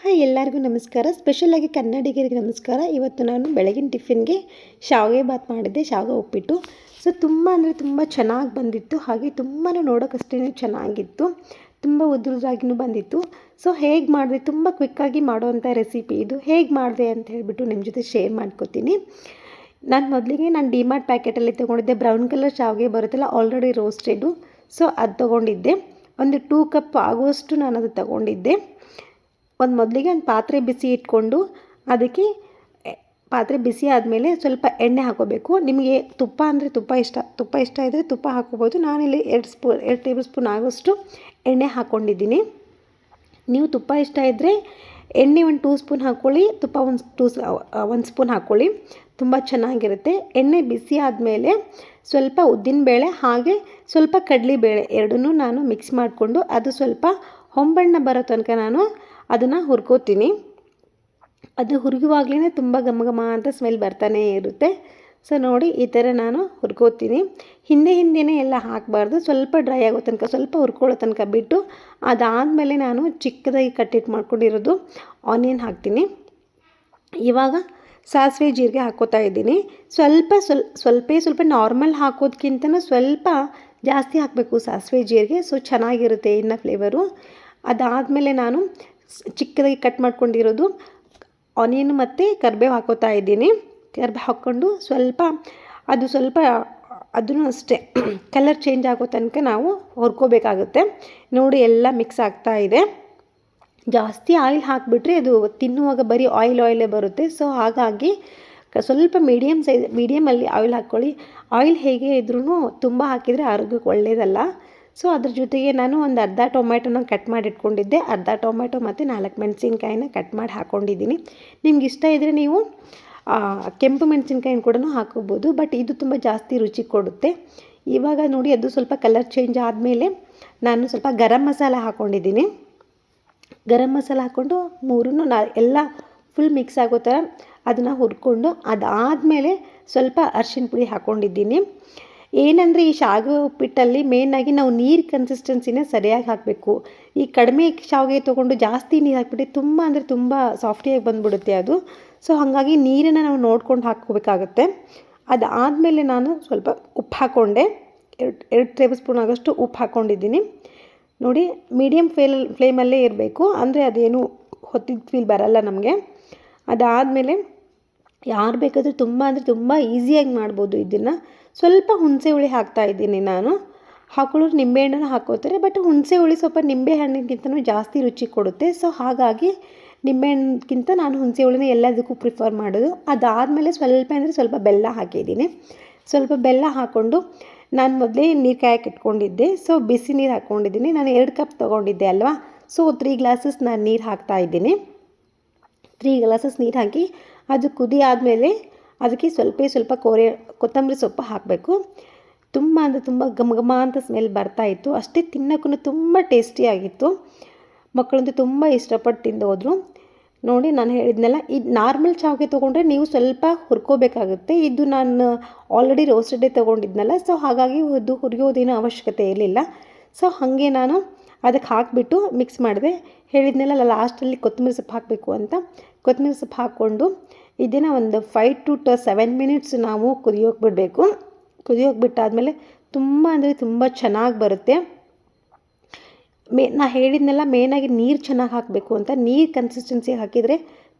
Hi ಎಲ್ಲರಿಗೂ ನಮಸ್ಕಾರ. ಸ್ಪೆಷಲಾಗಿ ಕನ್ನಡಿಗರಿಗೆ ನಮಸ್ಕಾರ. ಇವತ್ತು ನಾನು ಬೆಳಗಿನ ಟಿಫಿನ್ಗೆ ಶಾವಿಗೆ ಬಾತ್ ಮಾಡಿದ್ದೆ, ಶಾವಿಗೆ ಉಪ್ಪಿಟ್ಟು. ಸೊ ತುಂಬ ಅಂದರೆ ತುಂಬ ಚೆನ್ನಾಗಿ ಬಂದಿತ್ತು, ಹಾಗೆ ತುಂಬಾ ನೋಡೋಕ್ಕಷ್ಟೇ ಚೆನ್ನಾಗಿತ್ತು, ತುಂಬ ಉದ್ರುದ್ರಾಗಿಯೂ ಬಂದಿತ್ತು. ಸೊ ಹೇಗೆ ಮಾಡಿದೆ, ತುಂಬ ಕ್ವಿಕ್ಕಾಗಿ ಮಾಡೋವಂಥ ರೆಸಿಪಿ ಇದು. ಹೇಗೆ ಮಾಡಿದೆ ಅಂತ ಹೇಳಿಬಿಟ್ಟು ನಿಮ್ಮ ಜೊತೆ ಶೇರ್ ಮಾಡ್ಕೋತೀನಿ. ನಾನು ಡಿಮಾರ್ಟ್ ಪ್ಯಾಕೆಟಲ್ಲಿ ತೊಗೊಂಡಿದ್ದೆ, ಬ್ರೌನ್ ಕಲರ್ ಶಾವಿಗೆ ಬರುತ್ತಲ್ಲ, ಆಲ್ರೆಡಿ ರೋಸ್ಟೆಡು. ಸೊ ಅದು ತೊಗೊಂಡಿದ್ದೆ, ಒಂದು 2 ಕಪ್ ಆಗುವಷ್ಟು ನಾನು ಅದು ತೊಗೊಂಡಿದ್ದೆ. ಮೊದಲಿಗೆ ಒಂದು ಪಾತ್ರೆ ಬಿಸಿ ಇಟ್ಕೊಂಡು ಅದಕ್ಕೆ ಪಾತ್ರೆ ಬಿಸಿ ಆದಮೇಲೆ ಸ್ವಲ್ಪ ಎಣ್ಣೆ ಹಾಕೋಬೇಕು. ನಿಮಗೆ ತುಪ್ಪ ಅಂದರೆ ತುಪ್ಪ ಇಷ್ಟ ಇದ್ದರೆ ತುಪ್ಪ ಹಾಕೋಬೋದು. ನಾನಿಲ್ಲಿ 2 ಟೇಬಲ್ ಸ್ಪೂನ್ ಆಗೋಷ್ಟು ಎಣ್ಣೆ ಹಾಕ್ಕೊಂಡಿದ್ದೀನಿ. ನೀವು ತುಪ್ಪ ಇಷ್ಟ ಇದ್ದರೆ ಎಣ್ಣೆ 1 2 ಸ್ಪೂನ್ ಹಾಕ್ಕೊಳ್ಳಿ, ತುಪ್ಪ 1 ಸ್ಪೂನ್ ಹಾಕ್ಕೊಳ್ಳಿ, ತುಂಬ ಚೆನ್ನಾಗಿರುತ್ತೆ. ಎಣ್ಣೆ ಬಿಸಿ ಆದಮೇಲೆ ಸ್ವಲ್ಪ ಉದ್ದಿನಬೇಳೆ ಹಾಗೆ ಸ್ವಲ್ಪ ಕಡಲೆಬೇಳೆ ಎರಡನ್ನೂ ನಾನು ಮಿಕ್ಸ್ ಮಾಡಿಕೊಂಡು ಅದು ಸ್ವಲ್ಪ ಹೊಂಬಣ್ಣ ಬರೋ ತನಕ ನಾನು ಅದನ್ನು ಹುರ್ಕೋತೀನಿ. ಅದು ಹುರಿಯುವಾಗಲೇ ತುಂಬ ಘಮ ಅಂತ ಸ್ಮೆಲ್ ಬರ್ತಾನೆ ಇರುತ್ತೆ. ಸೊ ನೋಡಿ, ಈ ಥರ ನಾನು ಹುರ್ಕೋತೀನಿ. ಹಿಂದೆನೇ ಎಲ್ಲ ಹಾಕಬಾರ್ದು, ಸ್ವಲ್ಪ ಡ್ರೈ ಆಗೋ ತನಕ, ಸ್ವಲ್ಪ ಹುರ್ಕೊಳ್ಳೋ ತನಕ ಬಿಟ್ಟು ಅದಾದಮೇಲೆ ನಾನು ಚಿಕ್ಕದಾಗಿ ಕಟ್ಟಿಟ್ಟು ಮಾಡ್ಕೊಂಡಿರೋದು ಆನಿಯನ್ ಹಾಕ್ತೀನಿ. ಇವಾಗ ಸಾಸಿವೆ ಜೀರಿಗೆ ಹಾಕ್ಕೋತಾ ಇದ್ದೀನಿ. ಸ್ವಲ್ಪ ನಾರ್ಮಲ್ ಹಾಕೋದಕ್ಕಿಂತ ಸ್ವಲ್ಪ ಜಾಸ್ತಿ ಹಾಕಬೇಕು ಸಾಸಿವೆ ಜೀರಿಗೆ. ಸೊ ಚೆನ್ನಾಗಿರುತ್ತೆ ಇನ್ನು ಫ್ಲೇವರು. ಅದಾದಮೇಲೆ ನಾನು ಚಿಕ್ಕದಾಗಿ ಕಟ್ ಮಾಡ್ಕೊಂಡಿರೋದು ಆನಿಯನ್ ಮತ್ತು ಕರಿಬೇವು ಹಾಕೋತಾ ಇದ್ದೀನಿ. ಕರಿಬೇವು ಹಾಕ್ಕೊಂಡು ಅದನ್ನು ಅಷ್ಟೇ ಕಲರ್ ಚೇಂಜ್ ಆಗೋ ತನಕ ನಾವು ಹುರ್ಕೋಬೇಕಾಗುತ್ತೆ. ನೋಡಿ, ಎಲ್ಲ ಮಿಕ್ಸ್ ಆಗ್ತಾ ಇದೆ. ಜಾಸ್ತಿ ಆಯಿಲ್ ಹಾಕಿಬಿಟ್ರೆ ಅದು ತಿನ್ನುವಾಗ ಬರೀ ಆಯಿಲೇ ಬರುತ್ತೆ. ಸೊ ಹಾಗಾಗಿ ಸ್ವಲ್ಪ ಮೀಡಿಯಮಲ್ಲಿ ಆಯಿಲ್ ಹಾಕ್ಕೊಳ್ಳಿ. ಆಯಿಲ್ ಹೇಗೆ ಇದ್ರೂ ತುಂಬ ಹಾಕಿದರೆ ಆರೋಗ್ಯಕ್ಕೆ ಒಳ್ಳೆಯದಲ್ಲ. ಸೊ ಅದ್ರ ಜೊತೆಗೆ ನಾನು ಒಂದು ಅರ್ಧ ಟೊಮೆಟೊನ ಕಟ್ ಮಾಡಿ ಇಟ್ಕೊಂಡಿದ್ದೆ, ಅರ್ಧ ಟೊಮೆಟೊ ಮತ್ತು 4 ಮೆಣಸಿನ್ಕಾಯಿನ ಕಟ್ ಮಾಡಿ ಹಾಕ್ಕೊಂಡಿದ್ದೀನಿ. ನಿಮ್ಗೆ ಇಷ್ಟ ಇದ್ದರೆ ನೀವು ಕೆಂಪು ಮೆಣಸಿನ್ಕಾಯಿನ ಕೂಡ ಹಾಕೋಬೋದು, ಬಟ್ ಇದು ತುಂಬ ಜಾಸ್ತಿ ರುಚಿ ಕೊಡುತ್ತೆ. ಇವಾಗ ನೋಡಿ, ಅದು ಸ್ವಲ್ಪ ಕಲರ್ ಚೇಂಜ್ ಆದಮೇಲೆ ನಾನು ಸ್ವಲ್ಪ ಗರಂ ಮಸಾಲ ಹಾಕ್ಕೊಂಡಿದ್ದೀನಿ. ಗರಂ ಮಸಾಲ ಹಾಕ್ಕೊಂಡು ಎಲ್ಲ ಫುಲ್ ಮಿಕ್ಸ್ ಆಗೋ ಥರ ಅದನ್ನು ಹುರ್ಕೊಂಡು ಅದಾದಮೇಲೆ ಸ್ವಲ್ಪ ಅರಿಶಿನ ಪುಡಿ ಹಾಕ್ಕೊಂಡಿದ್ದೀನಿ. ಏನಂದರೆ ಈ ಶಾವಿಗೆ ಉಪ್ಪಿಟ್ಟಲ್ಲಿ ಮೇಯ್ನಾಗಿ ನಾವು ನೀರು ಕನ್ಸಿಸ್ಟೆನ್ಸಿನ ಸರಿಯಾಗಿ ಹಾಕಬೇಕು. ಈ ಕಡಿಮೆ ಶಾವಿಗೆ ತೊಗೊಂಡು ಜಾಸ್ತಿ ನೀರು ಹಾಕ್ಬಿಟ್ಟು ತುಂಬ ಸಾಫ್ಟಿಯಾಗಿ ಬಂದುಬಿಡುತ್ತೆ ಅದು. ಸೊ ಹಾಗಾಗಿ ನೀರನ್ನು ನಾವು ನೋಡ್ಕೊಂಡು ಹಾಕ್ಕೋಬೇಕಾಗತ್ತೆ. ಅದಾದಮೇಲೆ ನಾನು ಸ್ವಲ್ಪ ಉಪ್ಪು ಹಾಕ್ಕೊಂಡೆ, 2 ಟೇಬಲ್ ಸ್ಪೂನ್ ಆಗೋಷ್ಟು ಉಪ್ಪು ಹಾಕ್ಕೊಂಡಿದ್ದೀನಿ. ನೋಡಿ, ಮೀಡಿಯಮ್ ಫ್ಲೇಮಲ್ಲೇ ಇರಬೇಕು, ಅಂದರೆ ಅದೇನು ಹೊತ್ತಿದ ಫೀಲ್ ಬರಲ್ಲ ನಮಗೆ. ಅದಾದಮೇಲೆ ಯಾರು ಬೇಕಾದರೂ ತುಂಬ ಈಸಿಯಾಗಿ ಮಾಡ್ಬೋದು ಇದನ್ನು. ಸ್ವಲ್ಪ ಹುಣಸೆ ಹುಳಿ ಹಾಕ್ತಾಯಿದ್ದೀನಿ ನಾನು. ಹಾಕೊಳ್ಳೋರು ನಿಂಬೆಹಣ್ಣನ್ನು ಹಾಕ್ಕೋತಾರೆ, ಬಟ್ ಹುಣಸೆ ಹುಳಿ ಸ್ವಲ್ಪ ನಿಂಬೆಹಣ್ಣಿಗಿಂತನೂ ಜಾಸ್ತಿ ರುಚಿ ಕೊಡುತ್ತೆ. ಸೊ ಹಾಗಾಗಿ ನಿಂಬೆಹಣ್ಣಿಗಿಂತ ನಾನು ಹುಣಸೆ ಹುಳಿನ ಎಲ್ಲದಕ್ಕೂ ಪ್ರಿಫರ್ ಮಾಡೋದು. ಅದಾದಮೇಲೆ ಸ್ವಲ್ಪ ಬೆಲ್ಲ ಹಾಕಿದ್ದೀನಿ. ಸ್ವಲ್ಪ ಬೆಲ್ಲ ಹಾಕ್ಕೊಂಡು ನಾನು ಮೊದಲೇ ನೀರು ಕಾಯಕ್ಕೆ ಇಟ್ಕೊಂಡಿದ್ದೆ. ಸೊ ಬಿಸಿ ನೀರು ಹಾಕ್ಕೊಂಡಿದ್ದೀನಿ. ನಾನು 2 ಕಪ್ ತೊಗೊಂಡಿದ್ದೆ ಅಲ್ವಾ. ಸೊ 3 ಗ್ಲಾಸಸ್ ನಾನು ನೀರು ಹಾಕ್ತಾಯಿದ್ದೀನಿ. 3 ಗ್ಲಾಸಸ್ ನೀರು ಹಾಕಿ ಅದು ಕುದಿ ಆದಮೇಲೆ ಅದಕ್ಕೆ ಸ್ವಲ್ಪ ಕೊತ್ತಂಬರಿ ಸೊಪ್ಪು ಹಾಕಬೇಕು. ತುಂಬ ಘಮ ಅಂತ ಸ್ಮೆಲ್ ಬರ್ತಾಯಿತ್ತು. ಅಷ್ಟೇ ತಿನ್ನೋಕ್ಕೂ ತುಂಬ ಟೇಸ್ಟಿಯಾಗಿತ್ತು. ಮಕ್ಕಳಂತೂ ತುಂಬ ಇಷ್ಟಪಟ್ಟು ತಿಂದು ಹೋದರು. ನೋಡಿ, ನಾನು ಹೇಳಿದ್ನಲ್ಲ, ಇದು ನಾರ್ಮಲ್ ಶಾವಿಗೆ ತೊಗೊಂಡ್ರೆ ನೀವು ಸ್ವಲ್ಪ ಹುರ್ಕೋಬೇಕಾಗುತ್ತೆ. ಇದು ನಾನು ಆಲ್ರೆಡಿ ರೋಸ್ಟೆಡೇ ತೊಗೊಂಡಿದ್ನಲ್ಲ, ಸೊ ಹಾಗಾಗಿ ಅದು ಹುರಿಯೋದೇನೋ ಅವಶ್ಯಕತೆ ಇರಲಿಲ್ಲ. ಸೊ ಹಾಗೆ ನಾನು ಅದಕ್ಕೆ ಹಾಕಿಬಿಟ್ಟು ಮಿಕ್ಸ್ ಮಾಡಿದೆ. ಹೇಳಿದ್ನಲ್ಲ ಲಾಸ್ಟಲ್ಲಿ ಕೊತ್ತಂಬರಿ ಸೊಪ್ಪು ಹಾಕಬೇಕು ಅಂತ. ಕೊತ್ತಂಬರಿ ಸೊಪ್ಪು ಹಾಕ್ಕೊಂಡು ಇದನ್ನು ಒಂದು 5 to 7 ಮಿನಿಟ್ಸ್ ನಾವು ಕುದಿಯೋಕೆ ಬಿಡಬೇಕು. ಕುದಿಯೋಕೆ ಬಿಟ್ಟಾದಮೇಲೆ ತುಂಬ ಚೆನ್ನಾಗಿ ಬರುತ್ತೆ. ನಾ ಹೇಳಿದ್ನೆಲ್ಲ ಮೇಯ್ನಾಗಿ ನೀರು ಚೆನ್ನಾಗಿ ಹಾಕಬೇಕು ಅಂತ. ನೀರು ಕನ್ಸಿಸ್ಟೆನ್ಸಿ ಹಾಕಿದರೆ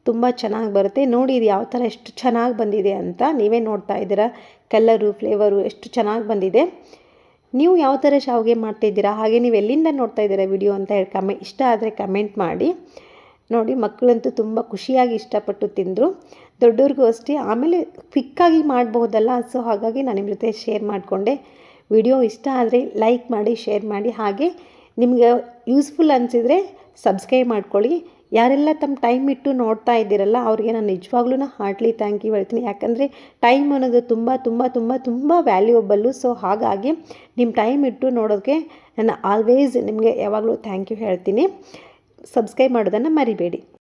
ತುಂಬ ಚೆನ್ನಾಗಿ ಬರುತ್ತೆ. ನೋಡಿ, ಇದು ಯಾವ ಥರ ಎಷ್ಟು ಚೆನ್ನಾಗಿ ಬಂದಿದೆ ಅಂತ ನೀವೇ ನೋಡ್ತಾ ಇದ್ದೀರಾ. ಕಲರು, ಫ್ಲೇವರು ಎಷ್ಟು ಚೆನ್ನಾಗಿ ಬಂದಿದೆ. ನೀವು ಯಾವ ಥರ ಶಾವಿಗೆ ಮಾಡ್ತಾಯಿದ್ದೀರಾ, ಹಾಗೆ ನೀವು ಎಲ್ಲಿಂದ ನೋಡ್ತಾ ಇದ್ದೀರಾ ವಿಡಿಯೋ ಅಂತ ಹೇಳಿ ಇಷ್ಟ ಆದರೆ ಕಮೆಂಟ್ ಮಾಡಿ. ನೋಡಿ, ಮಕ್ಕಳಂತೂ ತುಂಬ ಖುಷಿಯಾಗಿ ಇಷ್ಟಪಟ್ಟು ತಿಂದರು, ದೊಡ್ಡವ್ರಿಗೂ ಅಷ್ಟೇ. ಆಮೇಲೆ ಕ್ವಿಕ್ಕಾಗಿ ಮಾಡಬಹುದಲ್ಲ, ಸೊ ಹಾಗಾಗಿ ನಾನು ನಿಮ್ಮ ಜೊತೆ ಶೇರ್ ಮಾಡಿಕೊಂಡೆ. ವಿಡಿಯೋ ಇಷ್ಟ ಆದರೆ ಲೈಕ್ ಮಾಡಿ, ಶೇರ್ ಮಾಡಿ, ಹಾಗೆ ನಿಮಗೆ ಯೂಸ್ಫುಲ್ ಅನಿಸಿದರೆ ಸಬ್ಸ್ಕ್ರೈಬ್ ಮಾಡ್ಕೊಳ್ಳಿ. ಯಾರೆಲ್ಲ ತಮ್ಮ ಟೈಮ್ ಇಟ್ಟು ನೋಡ್ತಾ ಇದ್ದೀರಲ್ಲ ಅವ್ರಿಗೆ ನಾನು ನಿಜವಾಗ್ಲೂ ಹಾರ್ಟ್ಲಿ ಥ್ಯಾಂಕ್ ಯು ಹೇಳ್ತೀನಿ. ಯಾಕಂದರೆ ಟೈಮ್ ಅನ್ನೋದು ತುಂಬ ವ್ಯಾಲ್ಯೂಯಬಲ್ಲು. ಸೊ ಹಾಗಾಗಿ ನಿಮ್ಮ ಟೈಮ್ ಇಟ್ಟು ನೋಡೋಕ್ಕೆ ನಾನು ಆಲ್ವೇಸ್ ನಿಮಗೆ ಯಾವಾಗಲೂ ಥ್ಯಾಂಕ್ ಯು ಹೇಳ್ತೀನಿ. ಸಬ್ಸ್ಕ್ರೈಬ್ ಮಾಡೋದನ್ನು ಮರಿಬೇಡಿ.